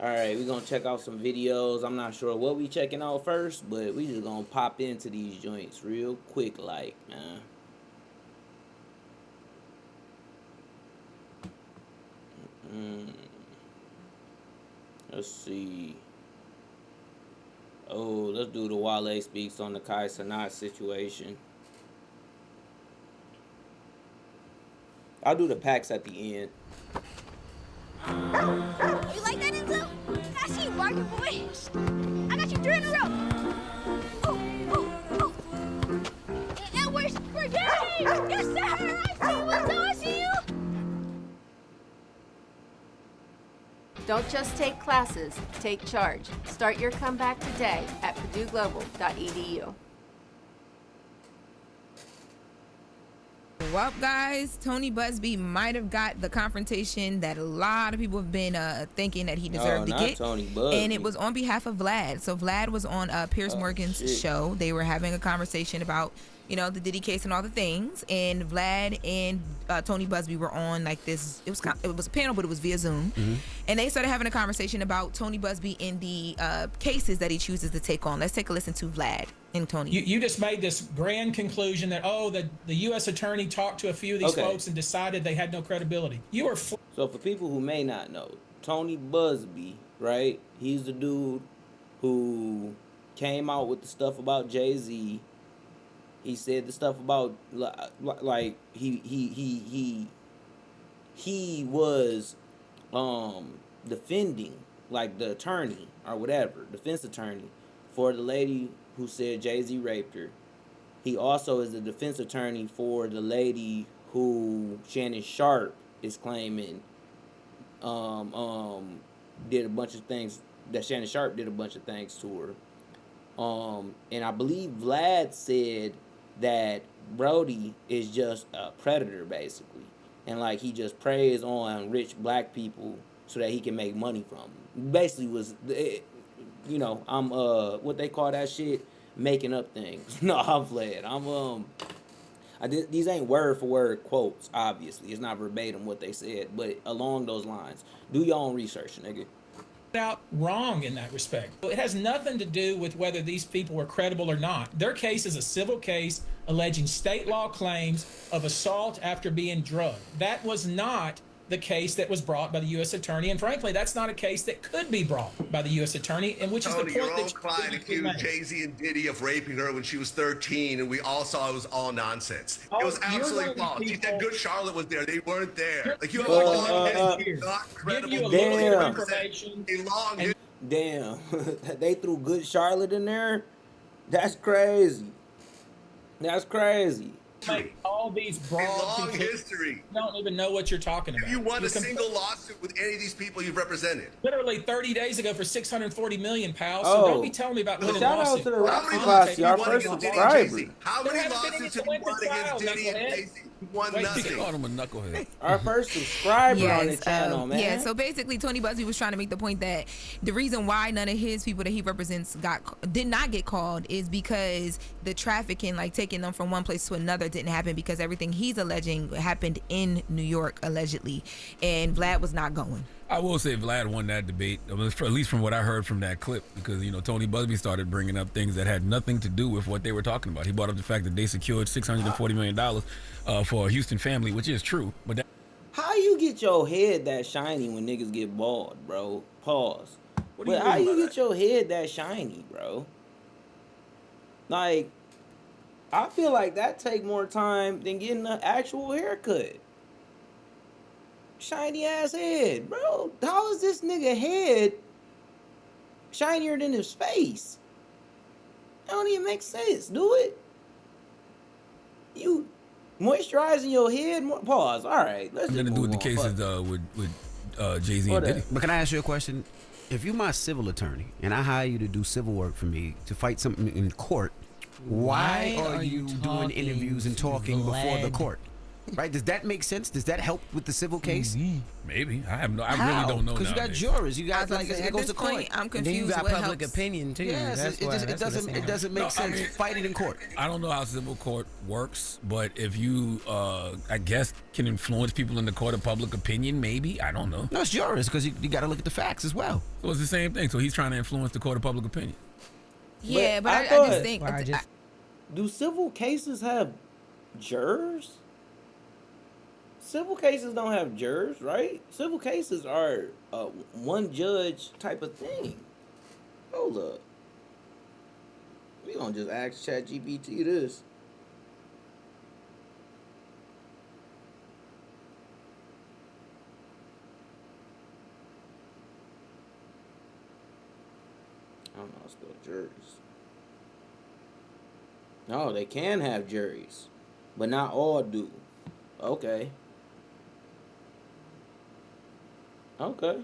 All right, we're gonna check out some videos. I'm not sure what we checking out first, but we just gonna pop into these joints real quick, like, man. Mm, let's see. Oh, let's do the Wale speaks on the Kai Cenat situation. I'll do the packs at the end. You like that, Enzo? I see you barking, boy. I got you 3 in a row. Oh. And we're game! Yes, sir! I see you, Enzo. I see you! Don't just take classes, take charge. Start your comeback today at purdueglobal.edu. Well, guys, Tony Busby might have got the confrontation that a lot of people have been thinking that he deserved to get. Tony Busby. And it was on behalf of Vlad. So Vlad was on Piers Morgan's show. They were having a conversation about, you know, the Diddy case and all the things. And Vlad and Tony Busby were on like this. It was a panel, but it was via Zoom. Mm-hmm. And they started having a conversation about Tony Busby and the cases that he chooses to take on. Let's take a listen to Vlad and Tony. You just made this grand conclusion that, the U.S. attorney talked to a few of these folks and decided they had no credibility. You are... So for people who may not know, Tony Busby, right? He's the dude who came out with the stuff about Jay-Z. He said the stuff about, like, he was defending, like, the attorney or whatever, defense attorney for the lady who said Jay-Z raped her. He also is the defense attorney for the lady who Shannon Sharp is claiming did a bunch of things, that Shannon Sharp did a bunch of things to her. And I believe Vlad said that Brody is just a predator, basically. And, like, he just preys on rich black people so that he can make money from them. Basically was, you know, I'm, what they call that shit? Making up things. No, I'm Vlad. These ain't word for word quotes, obviously. It's not verbatim what they said, but along those lines. Do your own research, nigga. Out wrong in that respect. It has nothing to do with whether these people were credible or not. Their case is a civil case alleging state law claims of assault after being drugged. That was not the case that was brought by the U.S. attorney, and frankly, that's not a case that could be brought by the U.S. attorney, and which Tony, is the point your that own client accused Jay-Z and Diddy of raping her when she was 13, and we all saw it was all nonsense. It was absolutely false. She said Good Charlotte was there. They weren't there. Like, you have a long history, not credible. Give you a little bit of information. Damn. They threw Good Charlotte in there? That's crazy. That's crazy. Make all these broad long history. You don't even know what you're talking about. Have you won a single lawsuit with any of these people you've represented? Literally 30 days ago for $640 million, pal. So don't be telling me about winning lawsuits. Shout out to the Rocky Class, our first subscriber. How many lawsuits have you won against Diddy and Jay-Z? Won nothing. Called him a knucklehead. Our first subscriber on the channel, man. Yeah, so basically Tony Busby was trying to make the point that the reason why none of his people that he represents did not get called is because the trafficking, like taking them from one place to another, didn't happen because everything he's alleging happened in New York, allegedly, and Vlad was not going. I will say Vlad won that debate, at least from what I heard from that clip, because, you know, Tony Busby started bringing up things that had nothing to do with what they were talking about. He brought up the fact that they secured $640 million for a Houston family, which is true. But how you get your head that shiny when niggas get bald, bro? Pause. But how you get your head that shiny, bro? Like, I feel like that take more time than getting an actual haircut. Shiny ass head, bro. How is this nigga head shinier than his face? That don't even make sense. Do it. You moisturizing your head. Pause. All right. Let's just do with the cases with Jay-Z and Diddy. But can I ask you a question? If you're my civil attorney and I hire you to do civil work for me to fight something in court, why are you doing interviews and talking before the court? Right? Does that make sense? Does that help with the civil case? Maybe. I really don't know. Because you got nowadays. jurors. You got like at it goes this to court. point, I'm Then confused. you got what public helps. opinion too. Yes, That's it why, it doesn't make sense. Fight it in court. I don't know how civil court works, but if you, I guess, can influence people in the court of public opinion, maybe. I don't know. No, it's jurors because you got to look at the facts as well. So it's the same thing. So he's trying to influence the court of public opinion. Yeah, but I thought- just think. Do civil cases have jurors? Civil cases don't have jurors, right? Civil cases are one judge type of thing. Hold up. We gonna just ask ChatGPT this. I don't know how to spell juries. No, they can have juries, but not all do. Okay. Okay.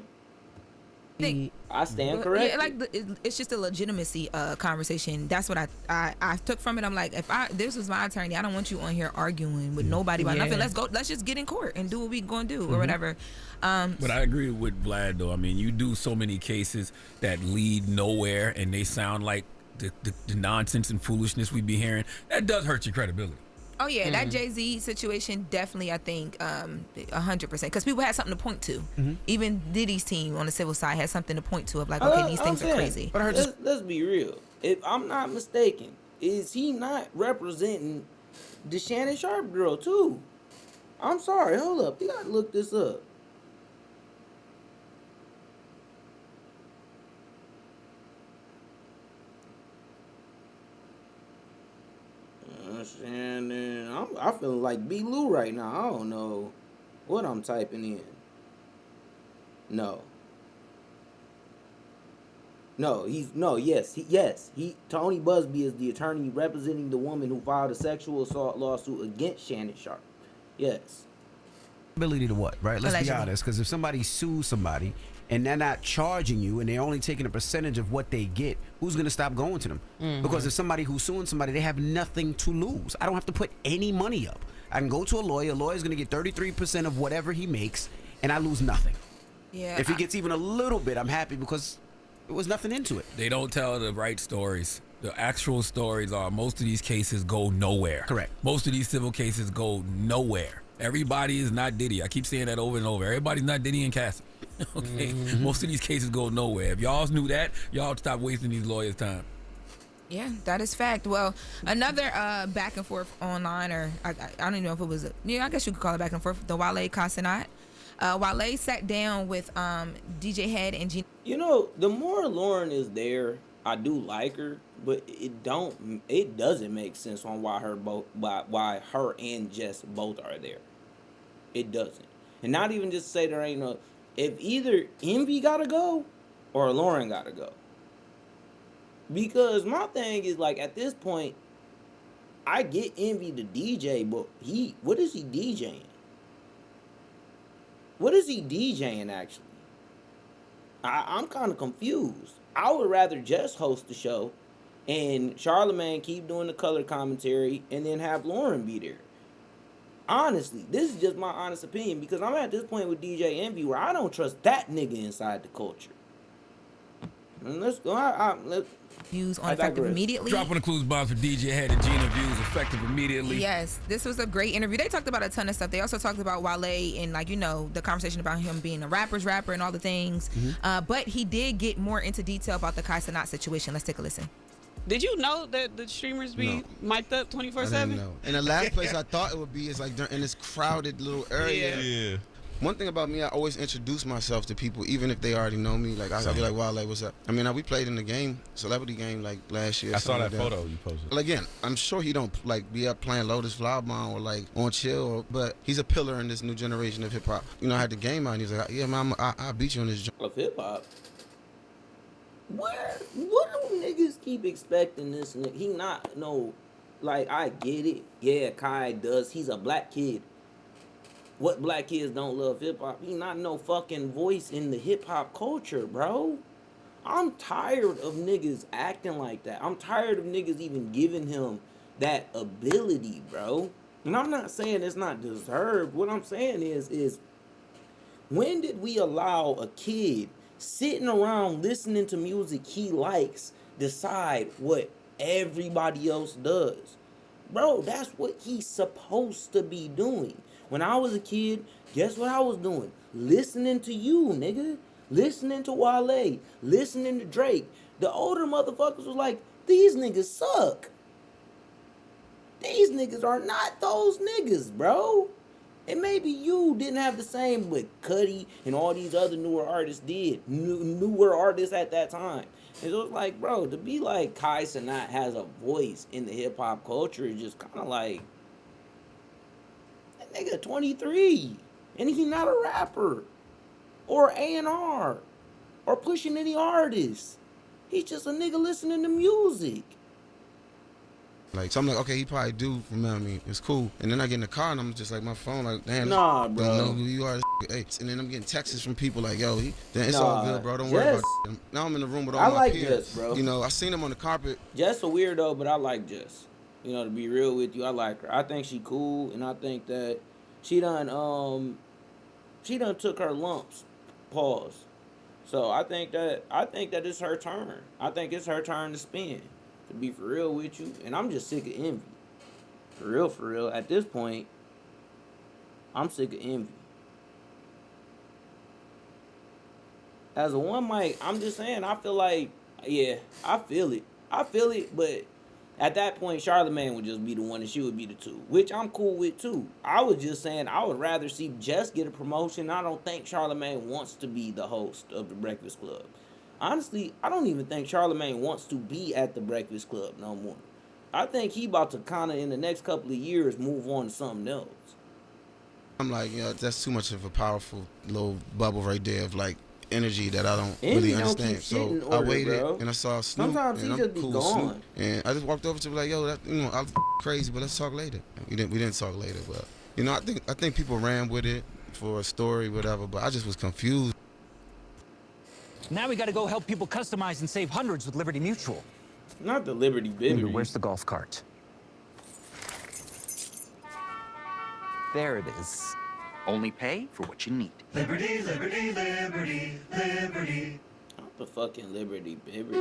I stand corrected. Yeah, like it's just a legitimacy conversation. That's what I took from it. I'm like, if this was my attorney, I don't want you on here arguing with nobody about nothing. Let's just get in court and do what we gonna do or whatever. But I agree with Vlad though. I mean, you do so many cases that lead nowhere, and they sound like the nonsense and foolishness we be hearing. That does hurt your credibility. Oh yeah, that Jay-Z situation definitely, I think, 100%, because people had something to point to. Even Diddy's team on the civil side had something to point to of like, okay, these things are crazy. But let's be real. If I'm not mistaken, is he not representing the Shannon Sharp girl too? I'm sorry, hold up, you gotta look this up. Shannon, I feeling like B. Lou right now. I don't know what I'm typing in. No. Yes. Tony Busby is the attorney representing the woman who filed a sexual assault lawsuit against Shannon Sharp. Yes. Ability to what, right? Let's be Allegedly. honest, because if somebody sues somebody and they're not charging you and they're only taking a percentage of what they get, who's going to stop going to them? Because if somebody who's suing somebody, they have nothing to lose. I don't have to put any money up. I can go to a lawyer's going to get 33% of whatever he makes, and I lose nothing. Yeah. If he gets even a little bit, I'm happy because it was nothing into it. They don't tell the right stories. The actual stories are most of these cases go nowhere. Correct. Most of these civil cases go nowhere. Everybody is not Diddy. I keep saying that over and over. Everybody's not Diddy and Cassie. Okay? Most of these cases go nowhere. If y'all knew that, y'all would stop wasting these lawyers' time. Yeah, that is fact. Well, another back and forth online, or I don't even know if it was, I guess you could call it back and forth, the Wale Kai Cenat. Wale sat down with DJ Head and Gina. You know, the more Lauren is there, I do like her, but it doesn't make sense on why her and Jess both are there. It doesn't. And not even just say there ain't no, if either Envy gotta go or Lauren gotta go. Because my thing is, like, at this point, I get Envy to DJ, but what is he DJing? What is he DJing, actually? I'm kind of confused. I would rather just host the show and Charlamagne keep doing the color commentary and then have Lauren be there. Honestly, this is just my honest opinion, because I'm at this point with DJ Envy where I don't trust that nigga inside the culture. And let's go. Let's Views on effective immediately. Dropping the clues bombs for DJ Head and Gina views effective immediately. Yes, this was a great interview. They talked about a ton of stuff. They also talked about Wale and, like, the conversation about him being a rapper's rapper and all the things. But he did get more into detail about the Kai Cenat situation. Let's take a listen. Did you know that the streamers be mic'd up 24/7? No. And the last place I thought it would be is like in this crowded little area. Yeah. One thing about me, I always introduce myself to people, even if they already know me. Like, I'll be like, Wale, what's up? I mean, we played in the game, celebrity game, like last year. I saw that like photo you posted. Well, again, I'm sure he don't like be up playing Lotus Flower Bomb or like on chill, but he's a pillar in this new generation of hip hop. I had the game on. He was like, yeah, man, I beat you on this joint. of hip hop. What do niggas keep expecting this nigga? He not like, I get it. Yeah, Kai does. He's a black kid. What black kids don't love hip hop? He not no fucking voice in the hip hop culture, bro. I'm tired of niggas acting like that. I'm tired of niggas even giving him that ability, bro. And I'm not saying it's not deserved. What I'm saying is when did we allow a kid sitting around listening to music he likes decide what everybody else does? Bro, that's what he's supposed to be doing. When I was a kid, guess what I was doing? Listening to you, nigga. Listening to Wale. Listening to Drake. The older motherfuckers was like, these niggas suck. These niggas are not those niggas, bro. And maybe you didn't have the same, but Cudi and all these other newer artists did. Newer artists at that time. And it was like, bro, to be like Kai Cenat has a voice in the hip hop culture is just kind of like, that nigga 23, and he's not a rapper or A&R or pushing any artists. He's just a nigga listening to music. Like, so I'm like, okay, he probably do remember me. It's cool. And then I get in the car and I'm just like, my phone, like, damn, nah, bro. bro. Know who you are. Hey. And then I'm getting texts from people like, yo, it's all good, bro. Don't worry about it. Now I'm in the room with all my peers. Jess, bro. You know, I seen him on the carpet. Jess a weirdo, but I like Jess. You know, to be real with you, I like her. I think she cool, and I think that she done took her lumps. Pause. So I think that it's her turn. I think it's her turn to spin. To be for real with you, and I'm just sick of envy. For real. At this point, I'm sick of envy. As a one mic, I'm just saying, I feel like, yeah, I feel it, but at that point, Charlamagne would just be the one and she would be the two, which I'm cool with too. I was just saying I would rather see Jess get a promotion. I don't think Charlamagne wants to be the host of the Breakfast Club. Honestly, I don't even think Charlamagne wants to be at the Breakfast Club no more. I think he about to kind of, in the next couple of years, move on to something else. I'm like, that's too much of a powerful little bubble right there of like energy that I don't really understand. So I waited and I saw Snoop. Sometimes he just be gone. And I just walked over to be like, yo, I'm crazy, but let's talk later. We didn't talk later, but I think people ran with it for a story, whatever. But I just was confused. Now we got to go help people customize and save hundreds with Liberty Mutual. Not the Liberty Bibbity. Where's the golf cart? There it is. Only pay for what you need. Liberty, liberty, liberty, liberty. Not the fucking Liberty Bibbity.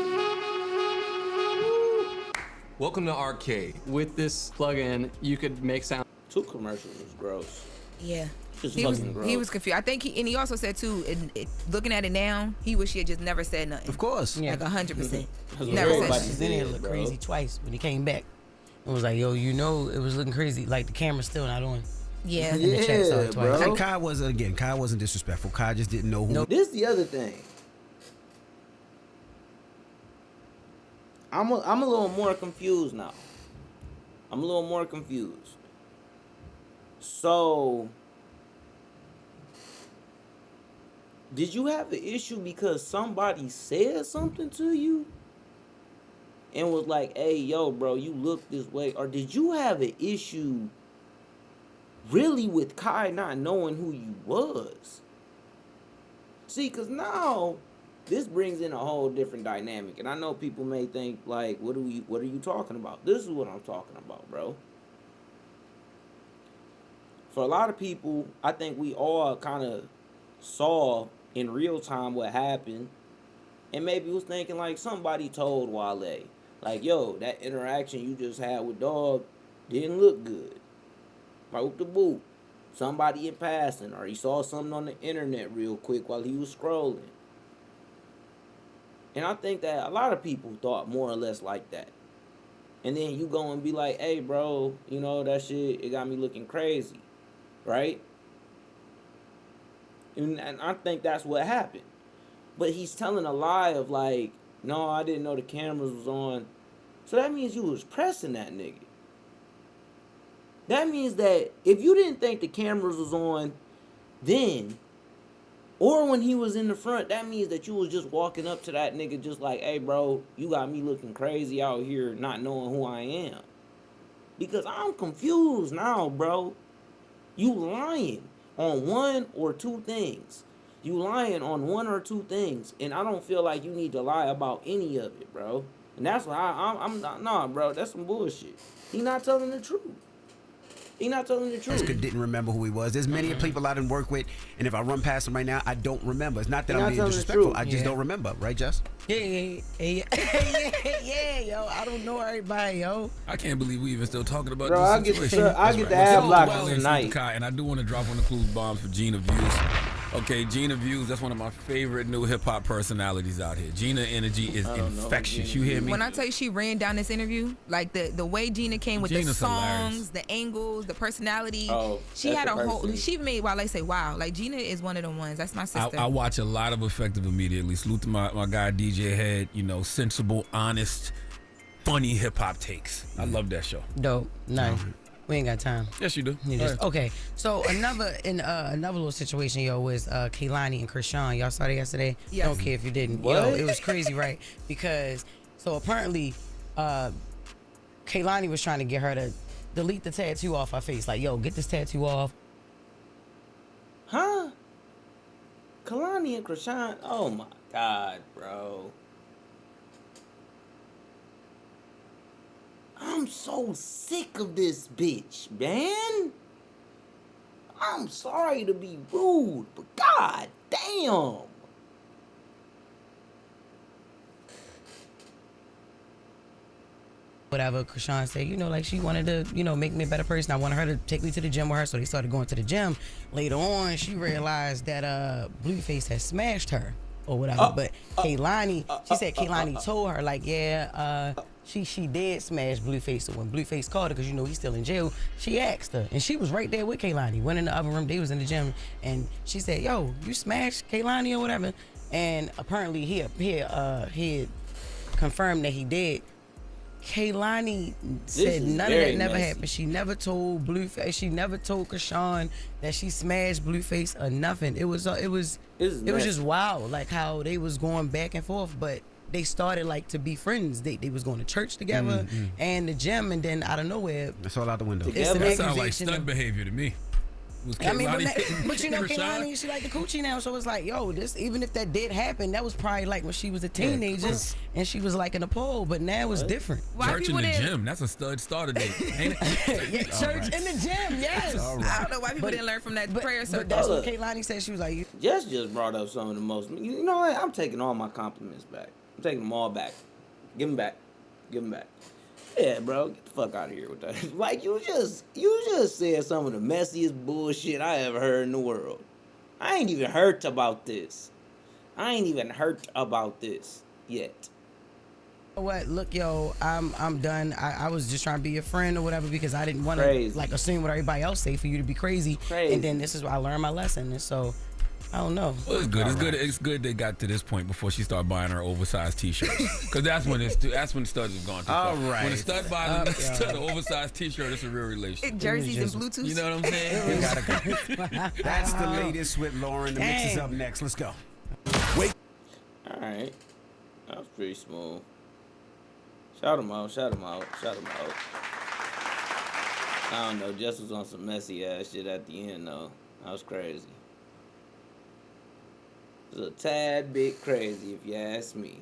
Welcome to Arcade. With this plugin, you could make sound. 2 commercials was gross. Yeah. He was confused. I think he also said too, looking at it now, he wish he had just never said nothing. Of course. Like 100%. Never said nothing. He's in here looked crazy twice when he came back. It was like, yo, it was looking crazy. Like the camera's still not on. Yeah. And the check saw it twice. And Kai wasn't disrespectful. Kai just didn't know who. No, this is the other thing. I'm a little more confused now. So, did you have an issue because somebody said something to you and was like, hey, yo, bro, you look this way? Or did you have an issue really with Kai not knowing who you was? See, because now this brings in a whole different dynamic. And I know people may think, like, what are you talking about? This is what I'm talking about, bro. For a lot of people, I think we all kind of saw in real time what happened, and maybe was thinking like somebody told Wale, like, yo, that interaction you just had with Dog didn't look good. Broke the boot. Somebody in passing, or he saw something on the internet real quick while he was scrolling. And I think that a lot of people thought more or less like that. And then you go and be like, hey, bro, that shit, it got me looking crazy. Right? And I think that's what happened. But he's telling a lie of like, no, I didn't know the cameras was on. So that means you was pressing that nigga. That means that if you didn't think the cameras was on then, or when he was in the front, that means that you was just walking up to that nigga just like, hey, bro, you got me looking crazy out here not knowing who I am. Because I'm confused now, bro. You lying on one or two things. You lying on one or two things. And I don't feel like you need to lie about any of it, bro. And that's why I'm not, nah, bro, that's some bullshit. He not telling the truth. He not telling the truth. Didn't remember who he was. There's many people I didn't work with, and if I run past him right now, I don't remember. It's not that I'm being disrespectful. I just don't remember. Right, Jess? Yeah, yo. I don't know everybody, yo. I can't believe we even still talking about Bro, this situation. I get the ad block Wale tonight. And I do want to drop one of the clues bombs for Gina Views. Okay, Gina Views, that's one of my favorite new hip-hop personalities out here. Gina energy is infectious. You hear me? When I tell you she ran down this interview, like the way Gina came with Gina's the songs, hilarious. the angles, the personality. Oh, she had a whole. She made Wale say, "Wow!" Like Gina is one of the ones. That's my sister. I watch a lot of Effective immediately. Salute to my guy DJ Head. You know, sensible, honest, funny hip-hop takes. I love that show. Dope. Nice. We ain't got time. Yes, you do. Okay. So another little situation, yo, was Kehlani and Krishan. Y'all saw that yesterday? Yes. Don't care if you didn't. What? Yo, it was crazy, right? Because so apparently, Kehlani was trying to get her to delete the tattoo off her face. Like, yo, get this tattoo off. Huh? Kalani and Krishan? Oh my God, bro. I'm so sick of this bitch, man. I'm sorry to be rude, but god damn. Whatever, Krishan said, you know, like she wanted to, you know, make me a better person. I wanted her to take me to the gym with her, so they started going to the gym. Later on, she realized that Blueface had smashed her or whatever. But Kehlani, she said Kehlani told her, like, yeah, she did smash Blueface. So when Blueface called her, because you know he's still in jail, she asked her, and she was right there with Kehlani. Went in the other room, they was in the gym, and she said, yo, you smashed Kehlani or whatever. And apparently he had confirmed that he did. Kehlani said none of that never happened. She never told Blueface. She never told Krishan that she smashed Blueface or nothing. It was just wild, like how they was going back and forth, but they started like to be friends. They was going to church together and the gym, and then out of nowhere, it's all out the window. That sounds like stunt behavior to me. I mean, but you know, Kehlani, she like the coochie now, so it's like, yo, this, even if that did happen, that was probably like when she was a teenager and she was like in a pole, but now it's different. Church in the gym, that's a stud starter date, ain't it? Yeah, church in the gym, yes. I don't know why people didn't learn from that prayer circle. But that's what Kehlani said. She was like, Jess just brought up some of the most, you know what, I'm taking all my compliments back. I'm taking them all back. Give them back. Give them back. Yeah, bro, get the fuck out of here with that. Like, you just said some of the messiest bullshit I ever heard in the world. I ain't even hurt about this. Yet. What? Look, yo, I'm done. I was just trying to be a friend or whatever because I didn't want to like assume what everybody else say for you to be crazy. And then this is where I learned my lesson, and so I don't know. Well, it's good. It's good they got to this point before she started buying her oversized T-shirts. Because that's when studs have gone too far. All right. When a stud buys an oversized T-shirt, it's a real relationship. Jerseys and Bluetooth. You know what I'm saying? We gotta go. That's the latest with Lauren. The mix is up next. Let's go. Wait. All right. That was pretty smooth. Shout him out. I don't know. Jess was on some messy ass shit at the end though. That was crazy. It was a tad bit crazy if you ask me.